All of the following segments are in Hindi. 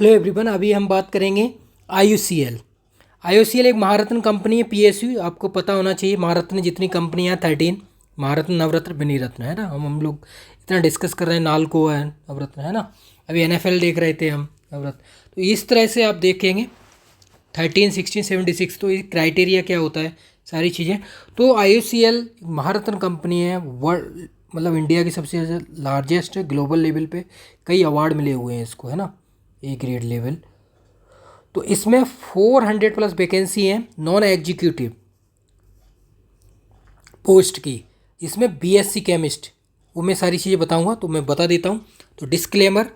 हेलो एवरीवन, अभी हम बात करेंगे IUCL। IUCL एक महारत्न कंपनी है। PSU आपको पता होना चाहिए। महारत्न जितनी कंपनियां 13 महारत्न, नवरत्न, बेनीरत्न है ना। हम लोग इतना डिस्कस कर रहे हैं, नालको है, नवरत्न है ना। अभी NFL देख रहे थे हम, नवरत्न। तो इस तरह से आप देखेंगे 13, 16, 76। तो ये क्राइटेरिया क्या होता है, सारी चीज़ें। तो IUCL महारत्न कंपनी है, वर्ल्ड मतलब इंडिया की सबसे ज़्यादा लार्जेस्ट है। ग्लोबल लेवल पे कई अवार्ड मिले हुए हैं इसको, है ना, A ग्रेड लेवल। तो इसमें 400 प्लस वैकेंसी है नॉन एग्जीक्यूटिव पोस्ट की। इसमें BSc केमिस्ट, वो मैं सारी चीज़ें बताऊंगा, तो मैं बता देता हूँ। तो डिस्क्लेमर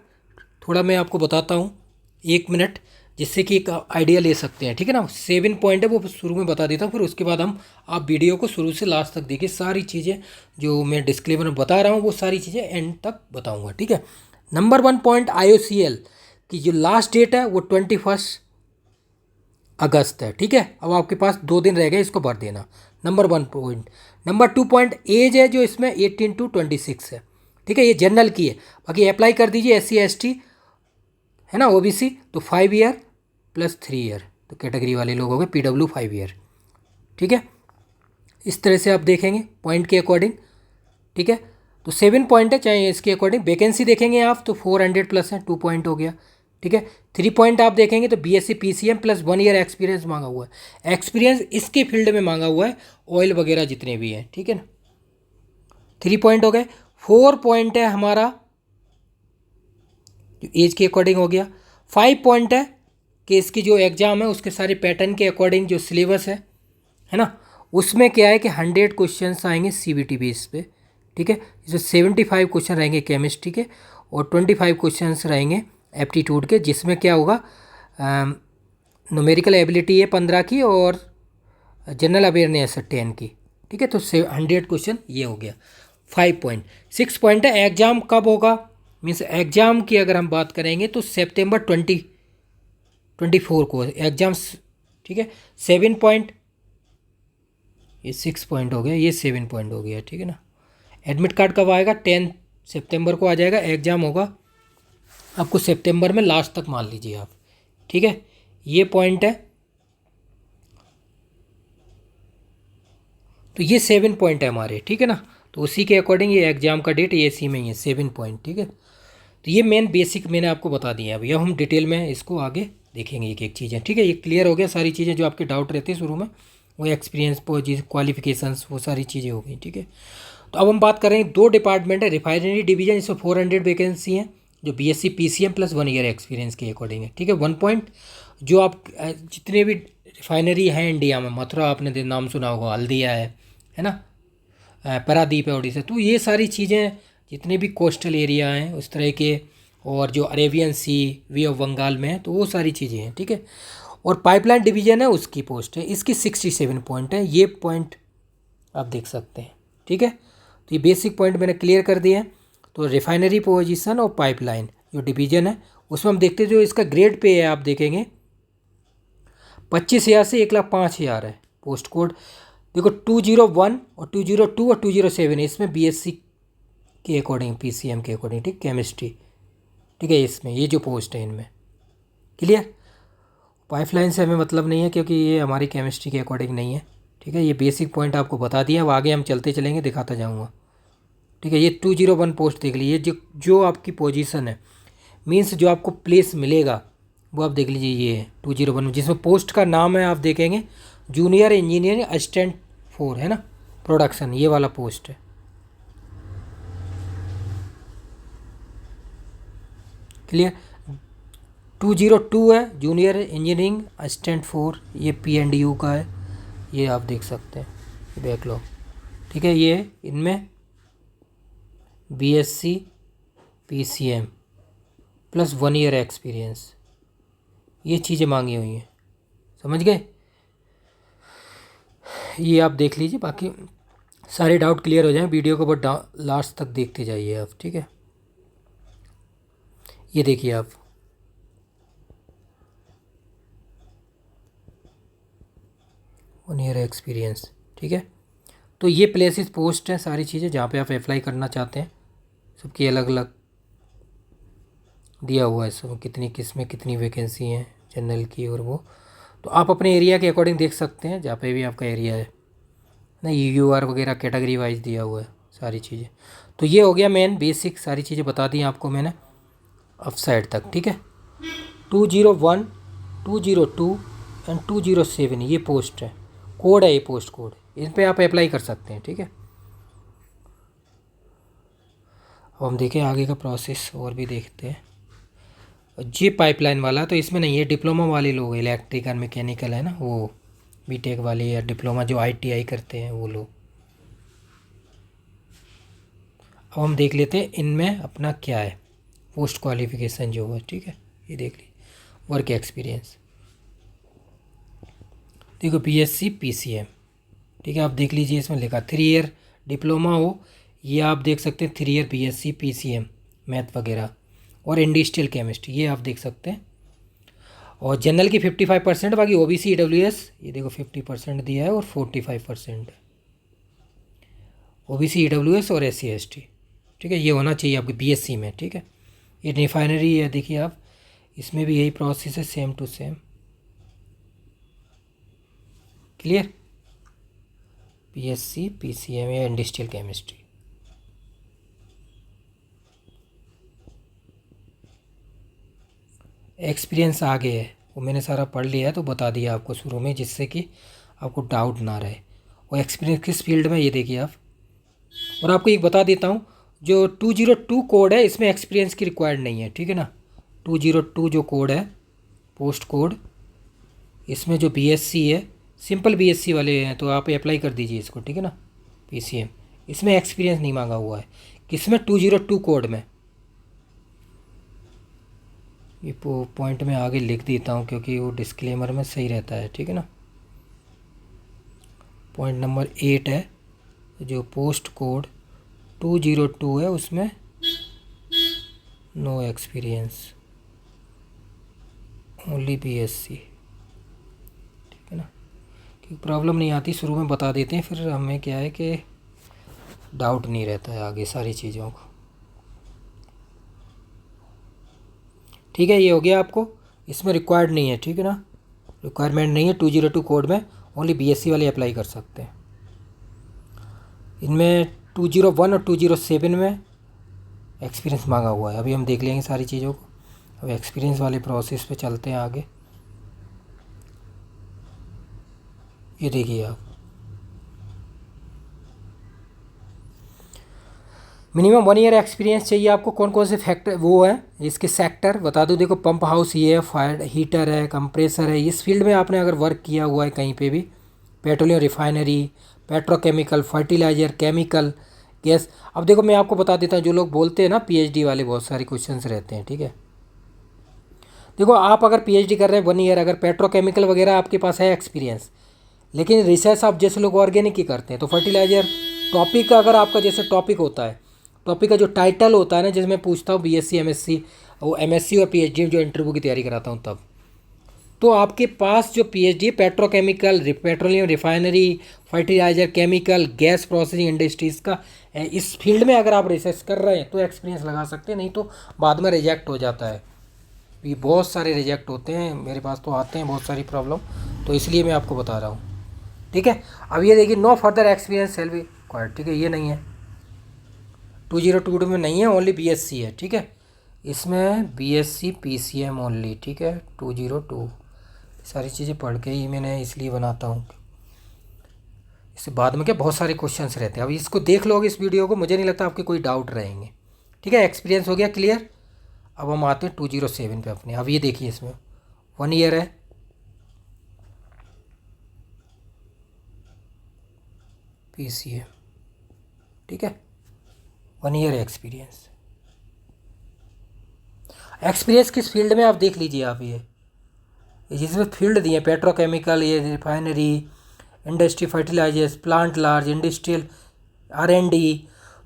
थोड़ा मैं आपको बताता हूँ, 1 मिनट, जिससे कि एक आइडिया ले सकते हैं, ठीक है ना। 7 पॉइंट है, वो शुरू में बता देता हूँ, फिर उसके बाद हम आप वीडियो को शुरू से लास्ट तक देखिए। सारी चीज़ें जो मैं डिस्क्लेमर में बता रहा हूँ वो सारी चीज़ें एंड तक बताऊँगा, ठीक है। नंबर 1 पॉइंट IOCL की जो लास्ट डेट है वो 21 अगस्त है, ठीक है। अब आपके पास 2 दिन रह गए इसको भर देना। Number 1 point. नंबर 2 पॉइंट एज है जो इसमें 18 to 26 है, ठीक है। ये जनरल की है। बाकी अप्लाई कर दीजिए SC ST है ना, OBC तो 5 ईयर प्लस 3 ईयर, तो कैटेगरी वाले लोग हो गए PW 5 ईयर, ठीक है। इस तरह से आप देखेंगे पॉइंट के अकॉर्डिंग, ठीक है। तो 7 पॉइंट है, चाहे इसके अकॉर्डिंग वैकेंसी देखेंगे आप तो 400 प्लस है, 2 पॉइंट हो गया, ठीक है। 3 पॉइंट आप देखेंगे तो BSc PCM plus 1 year experience मांगा हुआ है। एक्सपीरियंस इसके फील्ड में मांगा हुआ है, ऑयल वगैरह जितने भी हैं, ठीक है ना। 3 पॉइंट हो गए। 4 पॉइंट है हमारा जो एज के अकॉर्डिंग हो गया। 5 पॉइंट है कि इसकी जो एग्ज़ाम है उसके सारे पैटर्न के अकॉर्डिंग जो सिलेबस है ना, उसमें क्या है कि 100 क्वेश्चन आएंगे CBT बेस पे, ठीक है। इसमें 75 क्वेश्चन रहेंगे केमिस्ट्री के और 25 क्वेश्चन रहेंगे एप्टीट्यूड के, जिसमें क्या होगा, न्यूमेरिकल एबिलिटी है 15 की और जनरल अवेयरनेस है 10 की, ठीक है। तो 100 क्वेश्चन ये हो गया। 5 पॉइंट। 6 पॉइंट है एग्ज़ाम कब होगा, मीन्स एग्ज़ाम की अगर हम बात करेंगे तो सितंबर 2024 को एग्ज़ाम्स, ठीक है। 7 पॉइंट, ये 6 पॉइंट हो गया, ये 7 पॉइंट हो गया, ठीक है ना। एडमिट कार्ड कब आएगा, 10 सितंबर को आ जाएगा। एग्ज़ाम होगा आपको सितंबर में लास्ट तक मान लीजिए आप, ठीक है। ये पॉइंट है, तो ये 7 पॉइंट है हमारे, ठीक है ना। तो उसी के अकॉर्डिंग ये एग्ज़ाम का डेट ये इसी में ही है, 7 पॉइंट, ठीक है। तो ये मेन बेसिक मैंने आपको बता दिया है। भैया हम डिटेल में इसको आगे देखेंगे एक एक चीज़ें, ठीक है। ये क्लियर हो गया, सारी चीज़ें जो आपके डाउट रहते हैं शुरू में, वो एक्सपीरियंस पोजीशन क्वालिफिकेशंस वो सारी चीज़ें हो गई, ठीक है। तो अब हम बात कर रहे हैं, 2 डिपार्टमेंट है, रिफाइनरी डिवीजन, इसमें 400 वैकेंसी हैं जो BSc PCM plus 1 year experience के अकॉर्डिंग है, ठीक है। 1 पॉइंट जो आप जितने भी रिफाइनरी हैं इंडिया में, मथुरा आपने नाम सुना होगा, हल्दिया है ना, पारादीप है उड़ीसा। तो ये सारी चीज़ें जितने भी कोस्टल एरिया हैं उस तरह के, और जो Arabian sea, bay of Bengal में है, तो वो सारी चीज़ें हैं, ठीक है। और पाइपलाइन डिवीजन है उसकी पोस्ट है, इसकी 67 पॉइंट है। ये पॉइंट आप देख सकते हैं, ठीक है। तो ये बेसिक पॉइंट मैंने क्लियर कर दिए हैं। तो रिफाइनरी पोजीशन और पाइपलाइन जो डिवीजन है उसमें हम देखते हैं, जो इसका ग्रेड पे है आप देखेंगे 25,000 से 1,05,000 है पोस्ट कोड। देखो 201 और 202 और 207 इसमें BSc के अकॉर्डिंग, PCM के अकॉर्डिंग, ठीक, केमिस्ट्री, ठीक है। इसमें ये जो पोस्ट है इनमें क्लियर। पाइपलाइन से हमें मतलब नहीं है क्योंकि ये हमारी केमिस्ट्री के अकॉर्डिंग नहीं है, ठीक है। ये बेसिक पॉइंट आपको बता दिया, अब आगे हम चलते चलेंगे, दिखाता जाऊँगा, ठीक है। ये 201 पोस्ट देख लीजिए, जो जो आपकी पोजीशन है, मीन्स जो आपको प्लेस मिलेगा वो आप देख लीजिए। ये है 201 में, जिसमें पोस्ट का नाम है आप देखेंगे जूनियर इंजीनियर असिस्टेंट 4, है ना, प्रोडक्शन, ये वाला पोस्ट है, क्लियर। 202 है जूनियर इंजीनियरिंग असिस्टेंट 4, ये PNDU का है, ये आप देख सकते हैं बैकलॉग, ठीक है। ये इनमें BSc PCM plus 1 year experience, ये चीज़ें मांगी हुई हैं, समझ गए। ये आप देख लीजिए, बाकी सारे डाउट क्लियर हो जाएं, वीडियो को बस लास्ट तक देखते जाइए आप, ठीक है। ये देखिए आप, वन ईयर एक्सपीरियंस, ठीक है। तो ये प्लेसेस पोस्ट हैं, सारी चीज़ें जहाँ पे आप अप्लाई करना चाहते हैं, सबकी अलग अलग दिया हुआ है इसमें कितनी किस में कितनी वैकेंसी हैं जनरल की, और वो तो आप अपने एरिया के अकॉर्डिंग देख सकते हैं जहाँ पे भी आपका एरिया है ना। UR वगैरह कैटेगरी वाइज दिया हुआ है सारी चीज़ें। तो ये हो गया मेन बेसिक, सारी चीज़ें बता दी आपको मैंने अप साइड तक, ठीक है। 201, 202 एंड 207 ये पोस्ट है, कोड है, ये पोस्ट कोड, इन पे आप अप्लाई कर सकते हैं, ठीक है। अब हम देखें आगे का प्रोसेस और भी देखते हैं। जी पाइपलाइन वाला तो इसमें नहीं है, डिप्लोमा वाले लोग इलेक्ट्रिकल मैकेनिकल है ना, वो बीटेक वाले या डिप्लोमा जो ITI करते हैं वो लोग। अब हम देख लेते हैं इनमें अपना क्या है पोस्ट क्वालिफिकेशन जो है, ठीक है। ये देख लीजिए वर्क एक्सपीरियंस, देखो BSc PCM, ठीक है। आप देख लीजिए इसमें लिखा 3 ईयर डिप्लोमा हो, ये आप देख सकते हैं 3 ईयर BSc PCM मैथ वगैरह, और इंडस्ट्रियल केमिस्ट्री ये आप देख सकते हैं। और जनरल की 55%, बाकी OBC EWS ये देखो 50% दिया है और 45% OBC EWS और SC ST, ठीक है। ये होना चाहिए आपके BSc में, ठीक है। ये रिफाइनरी है, देखिए आप इसमें भी यही प्रोसेस है, same to same, clear. BSc PCM या इंडस्ट्रियल केमिस्ट्री। एक्सपीरियंस आगे है वो मैंने सारा पढ़ लिया है, तो बता दिया आपको शुरू में, जिससे कि आपको डाउट ना रहे। और एक्सपीरियंस किस फील्ड में ये देखिए आप। और आपको एक बता देता हूँ, जो 202 कोड है इसमें एक्सपीरियंस की रिक्वायर्ड नहीं है, ठीक है ना। 202 जो कोड है पोस्ट कोड, इसमें जो BSc है सिंपल BSc वाले हैं तो आप अप्लाई कर दीजिए इसको, ठीक है ना। PCM इसमें एक्सपीरियंस नहीं मांगा हुआ है, किसमें 202 कोड में। ये पॉइंट में आगे लिख देता हूँ क्योंकि वो डिस्क्लेमर में सही रहता है, ठीक है ना। पॉइंट नंबर 8 है, जो पोस्ट कोड 202 है उसमें नो एक्सपीरियंस, ओनली BSc, ठीक है ना। क्योंकि प्रॉब्लम नहीं आती, शुरू में बता देते हैं, फिर हमें क्या है कि डाउट नहीं रहता है आगे सारी चीज़ों को, ठीक है। ये हो गया आपको, इसमें रिक्वायर्ड नहीं है, ठीक है ना, रिक्वायरमेंट नहीं है 202 कोड में, ओनली BSc वाले अप्लाई कर सकते हैं। इनमें 201 और 207 में एक्सपीरियंस मांगा हुआ है। अभी हम देख लेंगे सारी चीज़ों को, अब एक्सपीरियंस वाले प्रोसेस पे चलते हैं आगे। ये देखिए आप, मिनिमम 1 ईयर एक्सपीरियंस चाहिए आपको। कौन कौन से फैक्टर वो है इसके सेक्टर बता दो, देखो पंप हाउस ये है, फायर हीटर है, कंप्रेसर है, इस फील्ड में आपने अगर वर्क किया हुआ है कहीं पे भी, petroleum refinery, petrochemical, fertiliser, chemical, gas. अब देखो मैं आपको बता देता हूँ, जो लोग बोलते हैं ना PhD वाले बहुत सारे क्वेश्चंस रहते हैं, ठीक है। देखो आप अगर PhD कर रहे हैं 1 ईयर, अगर पेट्रोकेमिकल वगैरह आपके पास है एक्सपीरियंस, लेकिन रिसर्च आप जैसे लोग ऑर्गेनिक की करते हैं, तो फर्टिलाइजर टॉपिक का अगर आपका जैसे टॉपिक होता है, टॉपिक का जो टाइटल होता है ना, जिसमें पूछता हूँ BSc MSc, वो MSc और PhD जो इंटरव्यू की तैयारी कराता हूँ तब, तो आपके पास जो PhD petrochemical, petroleum refinery, fertiliser, chemical, gas processing industries का, इस फील्ड में अगर आप रिसर्च कर रहे हैं तो एक्सपीरियंस लगा सकते हैं, नहीं तो बाद में रिजेक्ट हो जाता है। ये बहुत सारे रिजेक्ट होते हैं, मेरे पास तो आते हैं बहुत सारी प्रॉब्लम, तो इसलिए मैं आपको बता रहा हूँ, ठीक है। अब ये देखिए no further experience shall be required, ठीक है, ये नहीं है 202 में नहीं है, ओनली BSc है, ठीक है। इसमें BSc PCM ओनली, ठीक है। 202 सारी चीज़ें पढ़ के ही मैंने इसलिए बनाता हूँ, इससे बाद में क्या बहुत सारे क्वेश्चंस रहते हैं। अब इसको देख लोगे इस वीडियो को, मुझे नहीं लगता आपके कोई डाउट रहेंगे, ठीक है। एक्सपीरियंस हो गया क्लियर। अब हम आते हैं 207 पे अपने। अब ये देखिए इसमें 1 ईयर है, PCM, ठीक है, 1 ईयर एक्सपीरियंस। एक्सपीरियंस किस फील्ड में आप देख लीजिए आप, ये जिसमें फील्ड दिए पेट्रोकेमिकल, ये refinery, industry, fertilisers, plant large, industrial, R&D,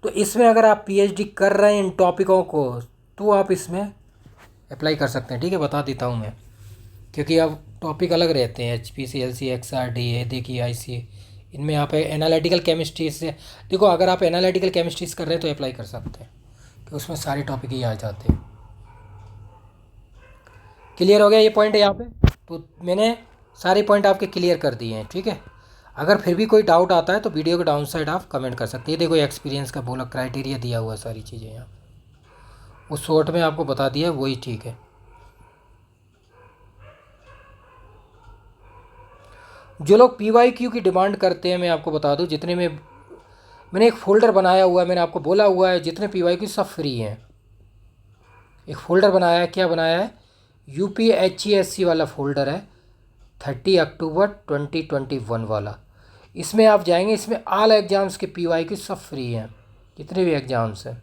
तो इसमें अगर आप PhD कर रहे हैं इन टॉपिकों को तो आप इसमें अप्लाई कर सकते हैं, ठीक है। बता देता हूँ मैं, क्योंकि अब टॉपिक अलग रहते हैं, HPCLC, XRD है, देखिए IC, इनमें आप एनालिटिकल केमिस्ट्री से, देखो अगर आप एनालिटिकल केमिस्ट्रीज कर रहे हैं तो अप्लाई कर सकते हैं, कि उसमें सारे टॉपिक ही आ जाते हैं। क्लियर हो गया ये पॉइंट है यहाँ पे। तो मैंने सारे पॉइंट आपके क्लियर कर दिए हैं, ठीक है। अगर फिर भी कोई डाउट आता है तो वीडियो के डाउन साइड आप कमेंट कर सकते हैं। देखो एक्सपीरियंस का बोला, क्राइटेरिया दिया हुआ है, सारी चीज़ें यहाँ उस शॉर्ट में आपको बता दिया है, वही ठीक है। जो लोग PYQ की डिमांड करते हैं, मैं आपको बता दूं, जितने में मैंने एक फ़ोल्डर बनाया हुआ है, मैंने आपको बोला हुआ है जितने PYQ सब फ्री हैं। एक फ़ोल्डर बनाया है, क्या बनाया है, UPHESC वाला फ़ोल्डर है, 30 अक्टूबर 2021 वाला। इसमें आप जाएंगे, इसमें ऑल एग्ज़ाम्स के PYQ सब फ्री हैं, जितने भी एग्ज़ाम्स हैं।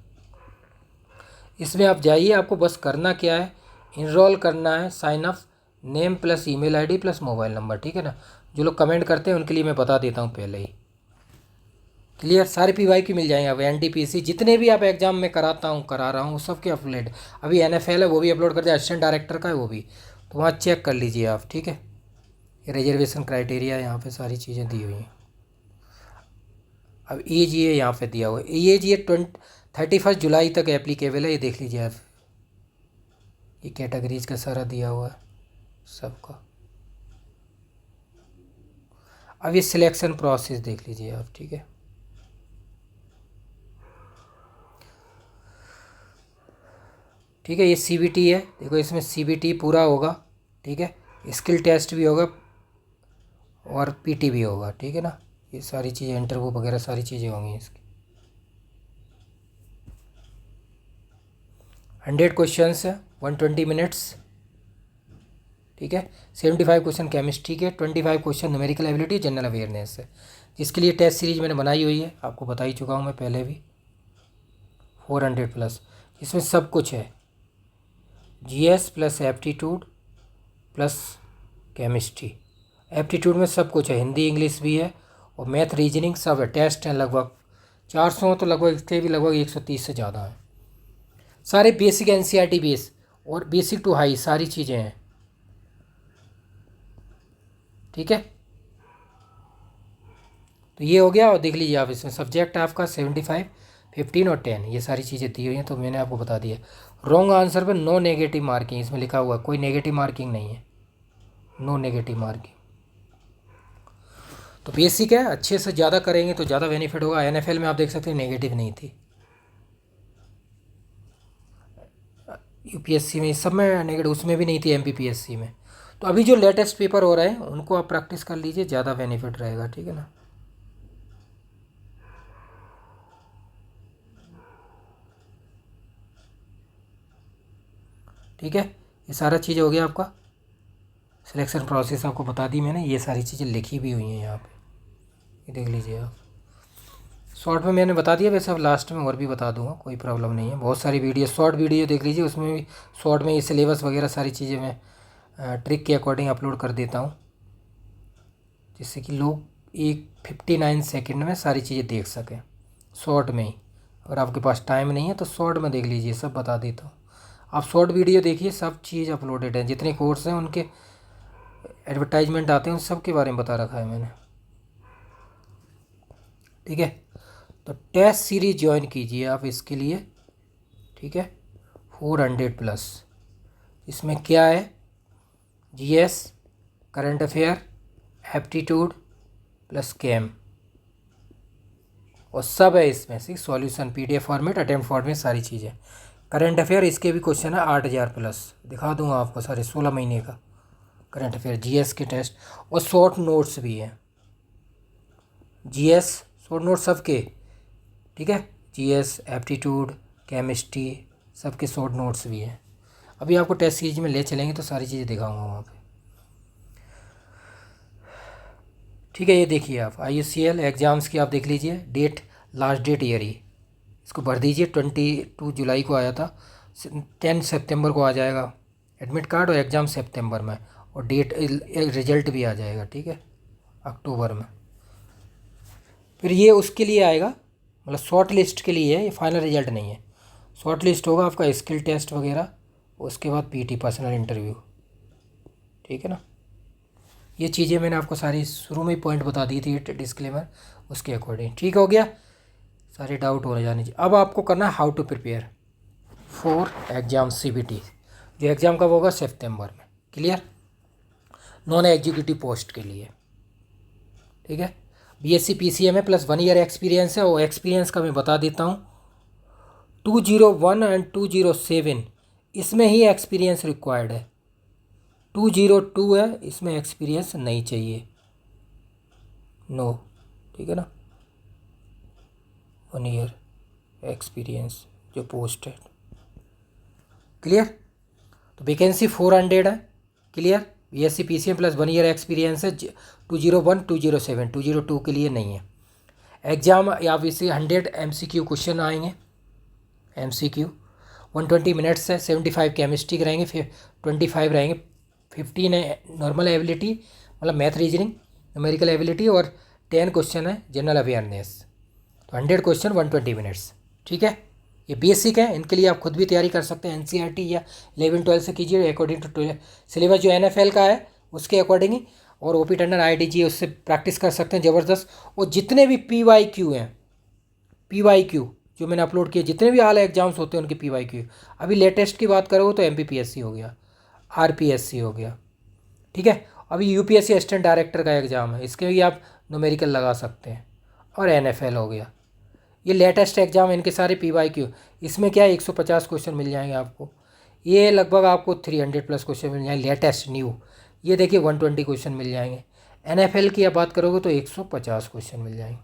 इसमें आप जाइए, आपको बस करना क्या है, इनरोल करना है, sign up, name plus email ID plus mobile number, ठीक है ना। जो लोग कमेंट करते हैं उनके लिए मैं बता देता हूँ पहले ही। क्लियर, सारे PYQ मिल जाएंगे। अब NTPC जितने भी आप एग्जाम में करा रहा हूँ सबके अपलोड। अभी NFL है वो भी अपलोड कर दिया, असिस्टेंट डायरेक्टर का है वो भी, तो वहाँ चेक कर लीजिए आप, ठीक है। ये रिजर्वेशन क्राइटेरिया यहाँ पे सारी चीज़ें दी हुई हैं। अब AGA यहाँ पे दिया हुआ है, AGA 31 जुलाई तक एप्लीकेबल है, ये देख लीजिए आप। ये कैटेगरीज का सारा दिया हुआ है सबका। अब ये सिलेक्शन प्रोसेस देख लीजिए आप, ठीक है। ठीक है, ये CBT है, देखो इसमें CBT पूरा होगा, ठीक है। स्किल टेस्ट भी होगा और PT भी होगा, ठीक है ना। ये सारी चीज़ें, इंटरव्यू वगैरह सारी चीज़ें होंगी इसकी। 100 क्वेश्चंस है, 120 मिनट्स, ठीक है। 75 क्वेश्चन केमिस्ट्री के, 25 question numerical ability, general awareness है, जिसके लिए टेस्ट सीरीज मैंने बनाई हुई है, आपको बता ही चुका हूँ मैं पहले भी। 400 प्लस, इसमें सब कुछ है, GS plus aptitude plus chemistry. Aptitude में सब कुछ है, हिंदी इंग्लिश भी है और मैथ रीजनिंग सब है। टेस्ट हैं लगभग 400, तो लगभग इसके भी लगभग 130 से ज़्यादा हैं। सारे बेसिक NCERT बेस और बेसिक टू हाई सारी चीज़ें हैं, ठीक है। तो ये हो गया। और देख लीजिए आप, इसमें सब्जेक्ट आपका 75, 15 और 10 ये सारी चीज़ें दी हुई हैं, तो मैंने आपको बता दिया। रॉन्ग आंसर पे नो नेगेटिव मार्किंग, इसमें लिखा हुआ है, कोई नेगेटिव मार्किंग नहीं है, नो नेगेटिव मार्किंग। तो बेसिक है, अच्छे से ज़्यादा करेंगे तो ज़्यादा बेनिफिट होगा। NFL में आप देख सकते हैं नेगेटिव नहीं थी, UPSC में, इस सब में नेगेटिव, उसमें भी नहीं थी, MPPSC में। तो अभी जो लेटेस्ट पेपर हो रहे हैं उनको आप प्रैक्टिस कर लीजिए, ज़्यादा बेनिफिट रहेगा, ठीक है ना। ठीक है, ये सारा चीज़ हो गया आपका। सिलेक्शन प्रोसेस आपको बता दी मैंने, ये सारी चीज़ें लिखी भी हुई हैं यहाँ पे, ये देख लीजिए आप। शॉर्ट में मैंने बता दिया, वैसे अब लास्ट में और भी बता दूंगा, कोई प्रॉब्लम नहीं है। बहुत सारी वीडियो, शॉर्ट वीडियो देख लीजिए, उसमें भी शॉर्ट में ये सिलेबस वगैरह सारी चीज़ें मैं ट्रिक के अकॉर्डिंग अपलोड कर देता हूँ, जिससे कि लोग एक 59 सेकंड में सारी चीज़ें देख सकें शॉर्ट में ही। अगर आपके पास टाइम नहीं है तो शॉर्ट में देख लीजिए, सब बता देता हूँ। आप शॉर्ट वीडियो देखिए, सब चीज़ अपलोडेड है, जितने कोर्स हैं उनके एडवर्टाइजमेंट आते हैं उन सब के बारे में बता रखा है मैंने, ठीक है। तो टेस्ट सीरीज ज्वाइन कीजिए आप इसके लिए, ठीक है। 400 प्लस, इसमें क्या है, GS, current affair, aptitude plus कैम, और सब है इसमें से solution, PDF format, attempt format, सारी चीज़ें। करंट अफेयर इसके भी क्वेश्चन है 8000 प्लस, दिखा दूंगा आपको सारे, 16 महीने का करंट अफेयर, GS के टेस्ट, और शॉर्ट नोट्स भी हैं, GS शॉर्ट नोट्स सबके, ठीक है। GS, एप्टीट्यूड, केमिस्ट्री, सबके शॉर्ट नोट्स भी हैं। अभी आपको टेस्ट सीरीज में ले चलेंगे तो सारी चीज़ें दिखाऊंगा वहाँ पे, ठीक है। ये देखिए आप, IUCL एग्ज़ाम्स की आप देख लीजिए, डेट, लास्ट डेट ईयर ही, इसको भर दीजिए। 22 जुलाई को आया था, 10 सितंबर को आ जाएगा एडमिट कार्ड, और एग्ज़ाम सितंबर में, और डेट रिजल्ट भी आ जाएगा, ठीक है, अक्टूबर में। फिर ये उसके लिए आएगा, मतलब शॉर्ट लिस्ट के लिए है, ये फाइनल रिजल्ट नहीं है। शॉर्ट लिस्ट होगा आपका, स्किल टेस्ट वगैरह, उसके बाद PT पर्सनल इंटरव्यू, ठीक है ना। ये चीज़ें मैंने आपको सारी शुरू में ही पॉइंट बता दी थी, डिस्क्लेमर, उसके अकॉर्डिंग, ठीक हो गया। सारे डाउट हो जाने चाहिए। अब आपको करना है how to prepare for exam CBT, जो एग्ज़ाम कब होगा, सितंबर में। क्लियर, नॉन एग्जीक्यूटिव पोस्ट के लिए, ठीक है। बीएससी पीसीएम है प्लस 1 ईयर एक्सपीरियंस है, और एक्सपीरियंस का मैं बता देता हूँ 201 एंड 207 इसमें ही एक्सपीरियंस रिक्वायर्ड है। 202 है, इसमें एक्सपीरियंस नहीं चाहिए, नो, ठीक है ना। 1 ईयर एक्सपीरियंस जो पोस्ट है, क्लियर। तो वैकेंसी 400 है, clear. BSc PCM plus 1 year experience है। 201 207 202 के लिए नहीं है। एग्ज़ाम आप इसे 100 एमसीक्यू क्वेश्चन आएंगे, एमसीक्यू 120 मिनट्स है। 75 केमिस्ट्री के रहेंगे, फिर 25 रहेंगे, 15 है नॉर्मल एबिलिटी मतलब मैथ रीजनिंग न्यूमेरिकल एबिलिटी, और 10 क्वेश्चन है जनरल अवेयरनेस। तो 100 क्वेश्चन 120 मिनट्स, ठीक है। ये बेसिक है, इनके लिए आप खुद भी तैयारी कर सकते हैं। एनसीईआरटी या 11-12 से कीजिए अकॉर्डिंग टू सिलेबस जो एनएफएल का है उसके अकॉर्डिंग ही, और ओपी टंडन आईआईटीजी उससे प्रैक्टिस कर सकते हैं ज़बरदस्त। और जितने भी पीवाईक्यू हैं, पीवाईक्यू जो मैंने अपलोड किए, जितने भी आला एग्जाम्स होते हैं उनके पीवाईक्यू, अभी लेटेस्ट की बात करो तो एमपीपीएससी हो गया, आरपीएससी हो गया, ठीक है। अभी यूपीएससी असिस्टेंट डायरेक्टर का एग्ज़ाम है, इसके भी आप न्यूमेरिकल लगा सकते हैं, और एनएफएल हो गया। ये लेटेस्ट एग्ज़ाम, इनके सारे पीवाईक्यू, इसमें क्या है 150 क्वेश्चन मिल जाएंगे आपको। ये लगभग आपको 300 प्लस क्वेश्चन मिल जाएंगे लेटेस्ट न्यू। ये देखिए 120 क्वेश्चन मिल जाएंगे। एनएफएल की आप बात करोगे तो 150 क्वेश्चन मिल जाएंगे।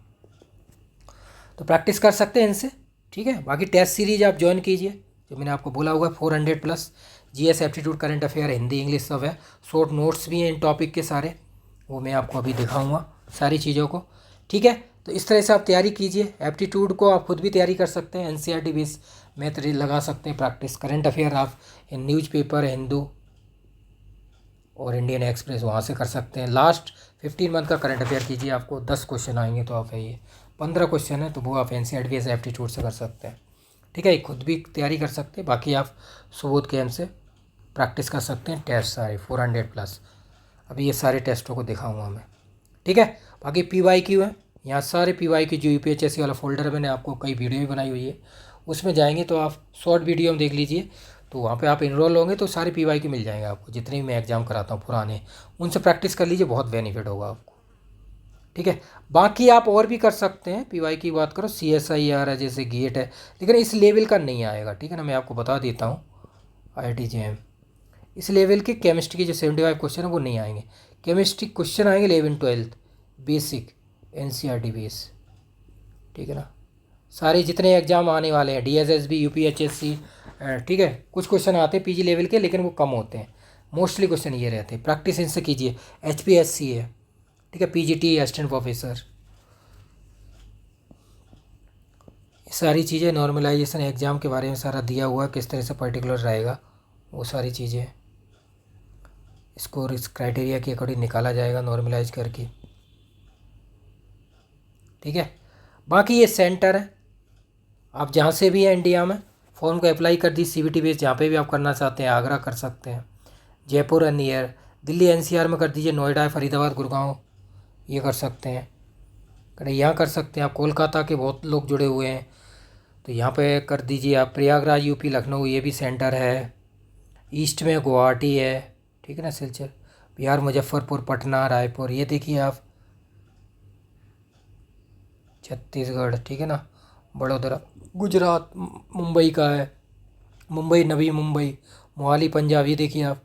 तो प्रैक्टिस कर सकते हैं इनसे, ठीक है। बाकी टेस्ट सीरीज आप ज्वाइन कीजिए, जो मैंने आपको बोला होगा 400 plus GS aptitude current affair Hindi English सब है। शॉर्ट नोट्स भी हैं इन टॉपिक के सारे, वो मैं आपको अभी दिखाऊंगा सारी चीज़ों को, ठीक है। तो इस तरह से आप तैयारी कीजिए। एप्टीट्यूड को आप खुद भी तैयारी कर सकते हैं, एनसीईआरटी बेस मैथ लगा सकते हैं प्रैक्टिस। करंट अफेयर आप न्यूज़पेपर हिंदू और इंडियन एक्सप्रेस वहाँ से कर सकते हैं। लास्ट 15 मंथ का करंट अफेयर कीजिए, आपको 10 क्वेश्चन आएंगे, तो आप ये 15 क्वेश्चन है तो वो आप एनसीईआरटी बेस एप्टीट्यूड से कर सकते हैं, ठीक है। खुद भी तैयारी कर सकते हैं। बाकी आप सुबोध के एम से प्रैक्टिस कर सकते हैं। टेस्ट सारे 400 प्लस, अभी ये सारे टेस्टों को दिखाऊंगा मैं, ठीक है। बाकी पीवाईक्यू है, यहाँ सारे पीवाईक्यू जो यूपीएचएससी वाला फोल्डर मैंने आपको कई वीडियो भी बनाई हुई है, उसमें जाएंगे तो आप शॉर्ट वीडियो में देख लीजिए, तो वहाँ पे आप इनरोल होंगे तो सारे पीवाईक्यू मिल जाएंगे आपको। जितने भी मैं एग्ज़ाम कराता हूँ पुराने, उनसे प्रैक्टिस कर लीजिए, बहुत बेनिफिट होगा आपको, ठीक है। बाकी आप और भी कर सकते हैं। पीवाई की बात करो, सीएसआईआर है जैसे गेट है, लेकिन इस लेवल का नहीं आएगा, ठीक है ना। मैं आपको बता देता हूँ, आईआईटी-जेईई इस लेवल के केमिस्ट्री के जो 75 क्वेश्चन है वो नहीं आएंगे। केमिस्ट्री क्वेश्चन आएंगे 11-12 बेसिक एनसीईआरटी बेस, ठीक है ना। सारे जितने एग्जाम आने वाले हैं, डीएसएसबी यूपीएचएससी, ठीक है, कुछ क्वेश्चन आते हैं पीजी लेवल के, लेकिन वो कम होते हैं। मोस्टली क्वेश्चन ये रहते हैं, प्रैक्टिस इनसे कीजिए। एचपीएससी है, ठीक है, पीजीटी असिस्टेंट प्रोफेसर, सारी चीज़ें नॉर्मलाइजेशन एग्ज़ाम के बारे में सारा दिया हुआ है, किस तरह से पर्टिकुलर रहेगा, वो सारी चीज़ें स्कोर इस क्राइटेरिया के अकॉर्डिंग निकाला जाएगा नॉर्मलाइज करके, ठीक है। बाकी ये सेंटर है, आप जहाँ से भी हैं इंडिया में फॉर्म को अप्लाई कर दी, सीबीटी बेस जहाँ पे भी आप करना चाहते हैं। आगरा कर सकते हैं, जयपुर है नियर, दिल्ली एनसीआर में कर दीजिए, नोएडा फरीदाबाद गुड़गांव ये कर सकते हैं, यहाँ कर सकते हैं आप। कोलकाता के बहुत लोग जुड़े हुए हैं तो यहाँ पे कर दीजिए आप। प्रयागराज यूपी लखनऊ ये भी सेंटर है। ईस्ट में गुवाहाटी है, ठीक है ना, सिलचर। बिहार मुजफ्फरपुर पटना रायपुर ये देखिए आप। छत्तीसगढ़, ठीक है ना, बड़ोदरा गुजरात, मुंबई का है, मुंबई नवी मुंबई, मोहाली पंजाब ये देखिए आप।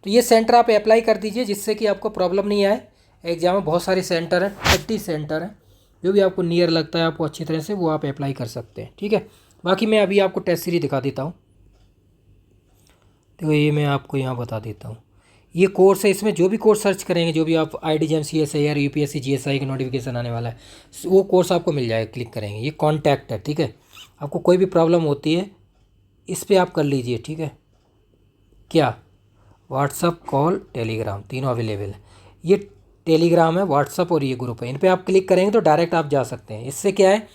तो ये सेंटर आप अप्लाई कर दीजिए जिससे कि आपको प्रॉब्लम नहीं आए। एग्जाम में बहुत सारे सेंटर हैं, 30 सेंटर हैं, जो भी आपको नियर लगता है आपको अच्छी तरह से वो आप अप्लाई कर सकते हैं, ठीक है। बाकी मैं अभी आपको टेस्ट सीरीज दिखा देता हूँ। देखो ये मैं आपको यहाँ बता देता हूँ, ये कोर्स है। इसमें जो भी कोर्स सर्च करेंगे, जो भी आप आईआईटी-जेईई सीएसआईआर यूपीएससी जीएसआई का नोटिफिकेशन आने वाला है, वो कोर्स आपको मिल जाएगा। क्लिक करेंगे, ये कॉन्टैक्ट है, ठीक है। आपको कोई भी प्रॉब्लम होती है इस पर आप कर लीजिए, ठीक है। क्या व्हाट्सअप कॉल टेलीग्राम तीनों अवेलेबल है। ये टेलीग्राम है, व्हाट्सअप और ये ग्रुप है, इन पर आप क्लिक करेंगे तो डायरेक्ट आप जा सकते हैं। इससे क्या है,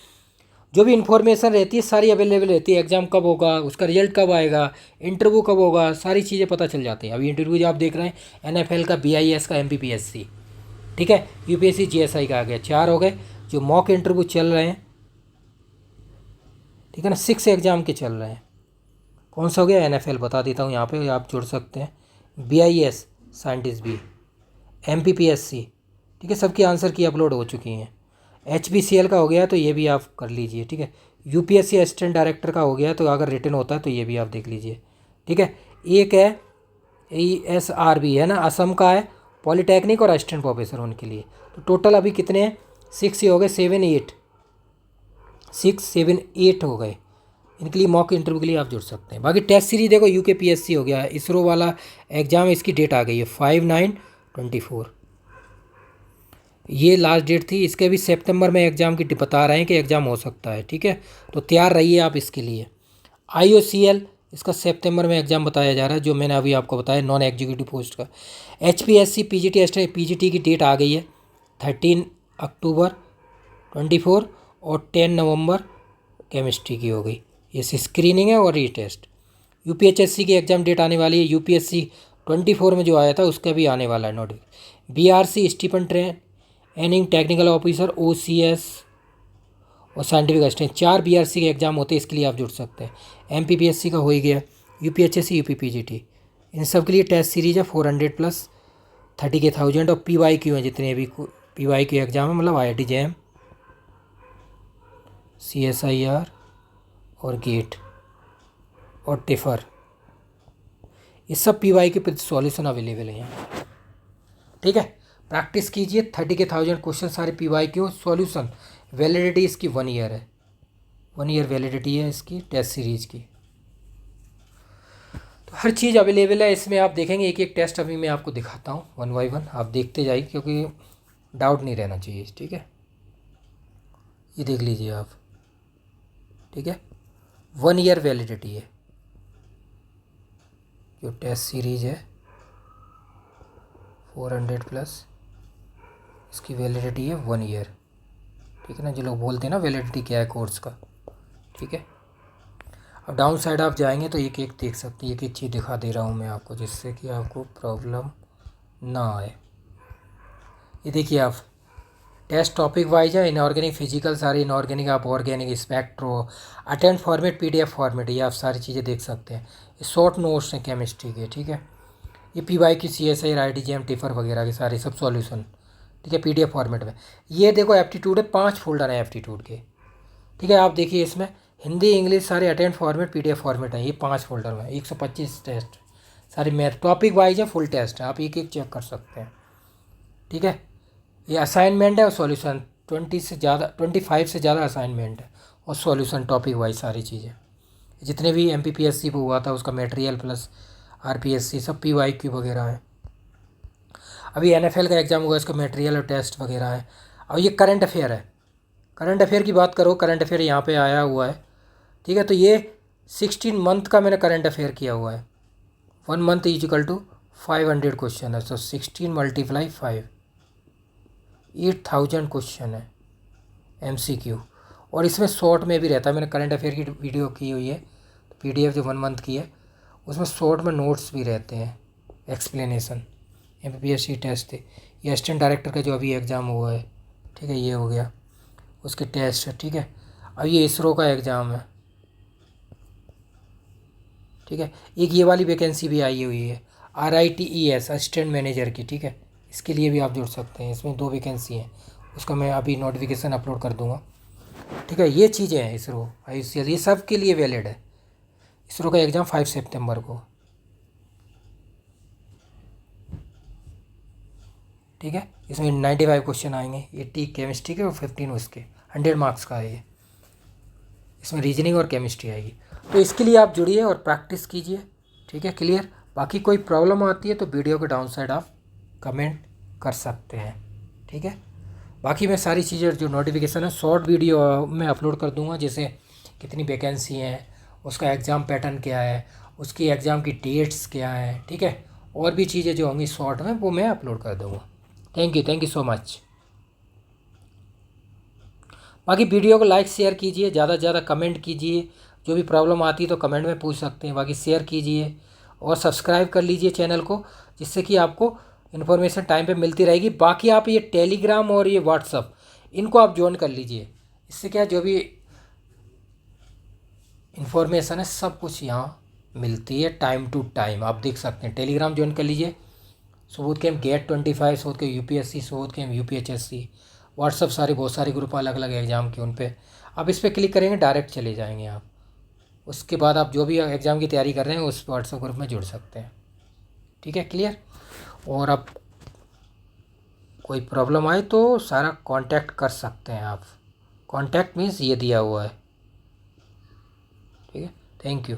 जो भी इन्फॉर्मेशन रहती है सारी अवेलेबल रहती है। एग्ज़ाम कब होगा, उसका रिजल्ट कब आएगा, इंटरव्यू कब होगा, सारी चीज़ें पता चल जाती हैं। अभी इंटरव्यू जो आप देख रहे हैं एनएफएल का, बीआईएस का, एमपीपीएससी, ठीक है, यूपीएससी जीएसआई का आ गया, 4 हो गए। जो मॉक इंटरव्यू चल रहे हैं, ठीक है ना, 6 एग्ज़ाम के चल रहे हैं। कौन सा हो गया, एनएफएल बता देता हूँ, यहाँ पे आप जुड़ सकते हैं। बीआईएस साइंटिस्ट भी, MPPSC, ठीक है, सबकी आंसर की अपलोड हो चुकी हैं। HPCL का हो गया तो ये भी आप कर लीजिए, ठीक है। UPSC असिस्टेंट डायरेक्टर का हो गया तो अगर रिटर्न होता है तो ये भी आप देख लीजिए, ठीक है। एक है ESRB है ना, असम का है, पॉलीटेक्निक और असिस्टेंट प्रोफेसर उनके लिए। तो टोटल अभी कितने हैं, 6 ही हो गए, 7 8 हो गए। इनके लिए मॉक इंटरव्यू के लिए आप जुड़ सकते हैं। बाकी टेस्ट सीरीज देखो, UKPSC हो गया, इसरो वाला एग्ज़ाम, इसकी डेट आ गई है 5/9/24, ये लास्ट डेट थी। इसके भी सितंबर में एग्ज़ाम की बता रहे हैं कि एग्ज़ाम हो सकता है, ठीक है, तो तैयार रहिए आप इसके लिए। IOCL, इसका सितंबर में एग्ज़ाम बताया जा रहा है, जो मैंने अभी आपको बताया, नॉन एग्जीक्यूटिव पोस्ट का। HPSC PGT की डेट आ गई है 13 अक्टूबर 2024 और 10 नवंबर केमिस्ट्री की हो गई। ये स्क्रीनिंग है और ये टेस्ट। UPHSC की एग्ज़ाम डेट आने वाली है, UPSC 24 में जो आया था उसका भी आने वाला है नोटिफिकेशन। BRC स्टीफन ट्रेनिंग टेक्निकल ऑफिसर, OCS और साइंटिफिक असिस्टेंट, 4 BRC के एग्ज़ाम होते हैं, इसके लिए आप जुड़ सकते हैं। MPPSC का हो ही गया, UPHSC UPPGT, इन सब के लिए टेस्ट सीरीज है 400+ 30,000 और PYQ हैं जितने भी PYQ एग्ज़ाम है, मतलब IIT JM, CSIR और गेट और टिफर, ये सब PYQ पे सॉल्यूशन अवेलेबल है यहाँ, ठीक है। प्रैक्टिस कीजिए, 30,000 क्वेश्चन सारे PYQ सॉल्यूशन। वैलिडिटी इसकी 1 ईयर है, 1 ईयर वैलिडिटी है इसकी टेस्ट सीरीज की। तो हर चीज़ अवेलेबल है इसमें, आप देखेंगे एक एक टेस्ट अभी मैं आपको दिखाता हूँ 1 बाय 1, आप देखते जाइए क्योंकि डाउट नहीं रहना चाहिए, ठीक है। ये देख लीजिए आप, ठीक है, 1 ईयर वैलिडिटी है जो टेस्ट सीरीज है 400+, इसकी वैलिडिटी है 1 ईयर, ठीक है ना। जो लोग बोलते हैं ना वैलिडिटी क्या है कोर्स का, ठीक है। अब डाउन साइड आप जाएंगे तो एक एक देख सकते हैं, एक एक चीज़ दिखा दे रहा हूँ मैं आपको जिससे कि आपको प्रॉब्लम ना आए। ये देखिए आप, टेस्ट टॉपिक वाइज है, इनऑर्गेनिक फिजिकल सारे इनऑर्गेनिक, आप organic spectro, attend format, PDF format, ये आप सारी चीज़ें देख सकते हैं। ये शॉर्ट नोट्स हैं केमिस्ट्री के, ठीक है। ये PYQ CSIR IIT JM tipper वगैरह के सारे सब सॉल्यूशन, ठीक है, PDF फॉर्मेट में। ये देखो एप्टीट्यूड है, 5 फोल्डर हैं एप्टीट्यूड के, ठीक है। आप देखिए इसमें हिंदी इंग्लिश सारे अटेंड फॉर्मेट PDF फॉर्मेट है, ये 5 फोल्डर में 125 टेस्ट सारे मैथ टॉपिक वाइज है, फुल टेस्ट है, आप एक एक चेक कर सकते हैं, ठीक है। ये असाइनमेंट है और सॉल्यूशन, 25 से ज़्यादा असाइनमेंट है और सॉल्यूशन टॉपिक वाइज सारी चीज़ें, जितने भी MPPSC पे हुआ था उसका मटेरियल प्लस RPSC सब PYQ वगैरह है। अभी NFL का एग्ज़ाम हुआ, इसका मटेरियल और टेस्ट वगैरह है। अब ये करंट अफेयर है, करंट अफेयर की बात करो, करंट अफेयर यहाँ पे आया हुआ है, ठीक है। तो ये 16 मंथ का मैंने करंट अफेयर किया हुआ है, 1 मंथ इक्वल टू 500 क्वेश्चन है, तो 16 × 5 8000 क्वेश्चन है MCQ, और इसमें शॉर्ट में भी रहता है। मैंने करंट अफेयर की वीडियो की हुई है, PDF जो 1 मंथ की है, उसमें शॉर्ट में नोट्स भी रहते हैं, एक्सप्लेनेशन। MPPSC टेस्ट थे, ये असिस्टेंट डायरेक्टर का जो अभी एग्ज़ाम हुआ है, ठीक है, ये हो गया, उसके टेस्ट है, ठीक है। अब ये इसरो का एग्ज़ाम है, ठीक है। एक ये वाली वैकेंसी भी आई हुई है RITES असिस्टेंट मैनेजर की, ठीक है, इसके लिए भी आप जुड़ सकते हैं। इसमें 2 वैकेंसी हैं, उसका मैं अभी नोटिफिकेशन अपलोड कर दूंगा, ठीक है। ये चीज़ें हैं इसरो IOCL, ये सब के लिए वैलिड है। इसरो का एग्ज़ाम 5 सितंबर को, ठीक है। इसमें 95 क्वेश्चन आएंगे, 80 केमिस्ट्री के और 15 उसके, 100 मार्क्स का है ये। इसमें रीजनिंग और केमिस्ट्री आएगी, तो इसके लिए आप जुड़िए और प्रैक्टिस कीजिए, ठीक है, क्लियर। बाकी कोई प्रॉब्लम आती है तो वीडियो के डाउन साइड आप कमेंट कर सकते हैं, ठीक है। बाकी मैं सारी चीज़ें जो नोटिफिकेशन है शॉर्ट वीडियो में अपलोड कर दूंगा, जैसे कितनी वैकेंसी हैं, उसका एग्ज़ाम पैटर्न क्या है, उसकी एग्ज़ाम की डेट्स क्या है, ठीक है, और भी चीज़ें जो होंगी शॉर्ट में वो मैं अपलोड कर दूँगा। Thank you so much. बाकी वीडियो को लाइक शेयर कीजिए, ज़्यादा से ज़्यादा कमेंट कीजिए, जो भी प्रॉब्लम आती है तो कमेंट में पूछ सकते हैं। बाकी शेयर कीजिए और सब्सक्राइब कर लीजिए चैनल को, जिससे कि आपको इन्फॉर्मेशन टाइम पे मिलती रहेगी। बाकी आप ये टेलीग्राम और ये व्हाट्सअप इनको आप ज्वाइन कर लीजिए, इससे क्या जो भी इन्फॉर्मेशन है सब कुछ यहाँ मिलती है टाइम टू टाइम, आप देख सकते हैं। टेलीग्राम ज्वाइन कर लीजिए सबूत के हम GATE 25, सबूत के UPSC, सबूत के हम UPHSC, व्हाट्सअप सारे बहुत सारे ग्रुप अलग अलग एग्ज़ाम के, उन पे आप इस पर क्लिक करेंगे डायरेक्ट चले जाएंगे आप। उसके बाद आप जो भी एग्ज़ाम की तैयारी कर रहे हैं उस व्हाट्सअप ग्रुप में जुड़ सकते हैं। ठीक है, क्लियर। और आप कोई प्रॉब्लम आए तो सारा कांटेक्ट कर सकते हैं आप। कांटेक्ट मीन्स ये दिया हुआ है। ठीक है, थैंक यू।